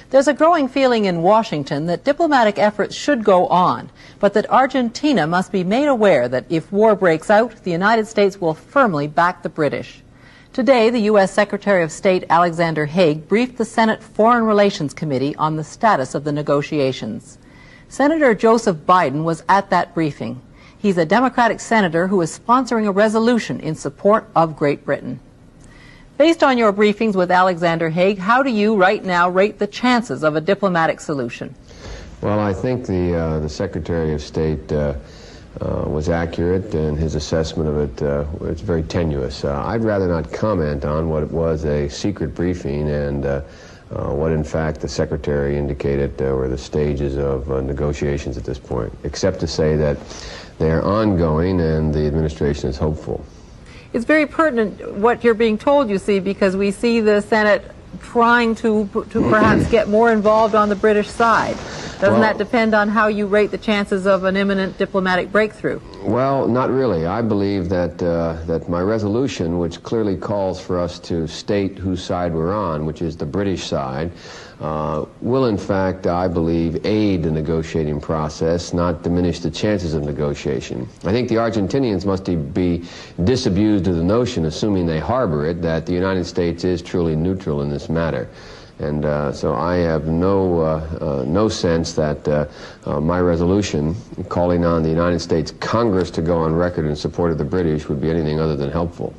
There's a growing feeling in Washington that diplomatic efforts should go on, but that Argentina must be made aware that if war breaks out, the United States will firmly back the British. Today, the U.S. Secretary of State Alexander Haig briefed the Senate Foreign Relations Committee on the status of the negotiations. Senator Joseph Biaden was at that briefing. He's a Democratic senator who is sponsoring a resolution in support of Great Britain. Based on your briefings with Alexander Haig, how do you right now rate the chances of a diplomatic solution? Well, I think the Secretary of State was accurate in his assessment of it. It's very tenuous. I'd rather not comment on what was a secret briefing and what in fact the Secretary indicated were the stages of negotiations at this point, except to say that they are ongoing and the administration is hopeful. It's very pertinent what you're being told, you see, because we see the Senate trying to perhaps get more involved on the British side. Doesn't that depend on how you rate the chances of an imminent diplomatic breakthrough? Well, not really. I believe that that my resolution, which clearly calls for us to state whose side we're on, which is the British side, will in fact, I believe, aid the negotiating process, not diminish the chances of negotiation. I think the Argentinians must be disabused of the notion, assuming they harbor it, that the United States is truly neutral in this matter. And so I have no sense that my resolution calling on the United States Congress to go on record in support of the British would be anything other than helpful.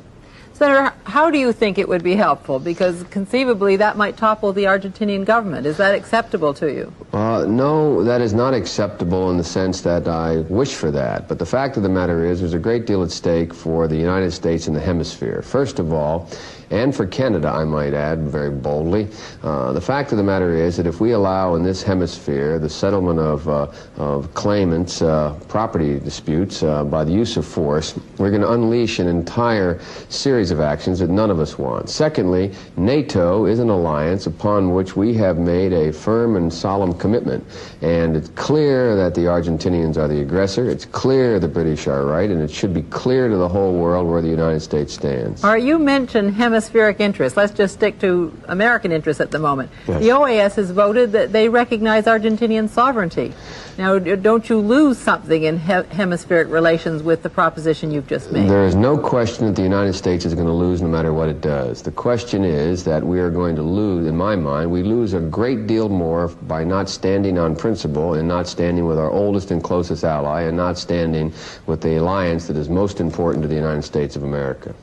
Senator, how do you think it would be helpful? Because conceivably that might topple the Argentinian government. Is that acceptable to you? No, that is not acceptable in the sense that I wish for that. But the fact of the matter is there's a great deal at stake for the United States and the hemisphere. First of all, and for Canada, I might add, very boldly, the fact of the matter is that if we allow in this hemisphere the settlement of claimants' property disputes by the use of force, we're going to unleash an entire series of actions that none of us want. Secondly, NATO is an alliance upon which we have made a firm and solemn commitment. And it's clear that the Argentinians are the aggressor. It's clear the British are right. And it should be clear to the whole world where the United States stands. All right, you mentioned hemispheric interests. Let's just stick to American interests at the moment. Yes. The OAS has voted that they recognize Argentinian sovereignty. Now, don't you lose something in hemispheric relations with the proposition you've just made? There is no question that the United States is going to lose no matter what it does. The question is that we are going to lose, in my mind, we lose a great deal more by not standing on principle and not standing with our oldest and closest ally and not standing with the alliance that is most important to the United States of America.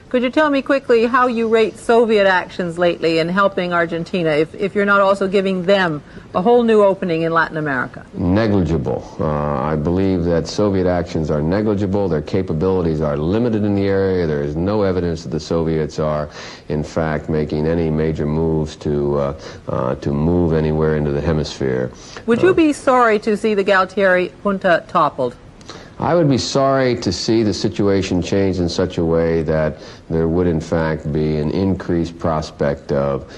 Could you tell me quickly how you rate Soviet actions lately in helping Argentina, if you're not also giving them a whole new opening in Latin America? Negligible. I believe that Soviet actions are negligible. Their capabilities are limited in the area. There is no evidence that the Soviets are, in fact, making any major moves to move anywhere into the hemisphere. Would you be sorry to see the Galtieri junta toppled? I would be sorry to see the situation change in such a way that there would in fact be an increased prospect of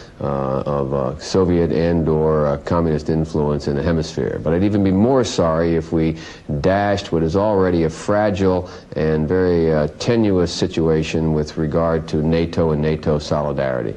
Soviet and/or communist influence in the hemisphere. But I'd even be more sorry if we dashed what is already a fragile and very tenuous situation with regard to NATO and NATO solidarity.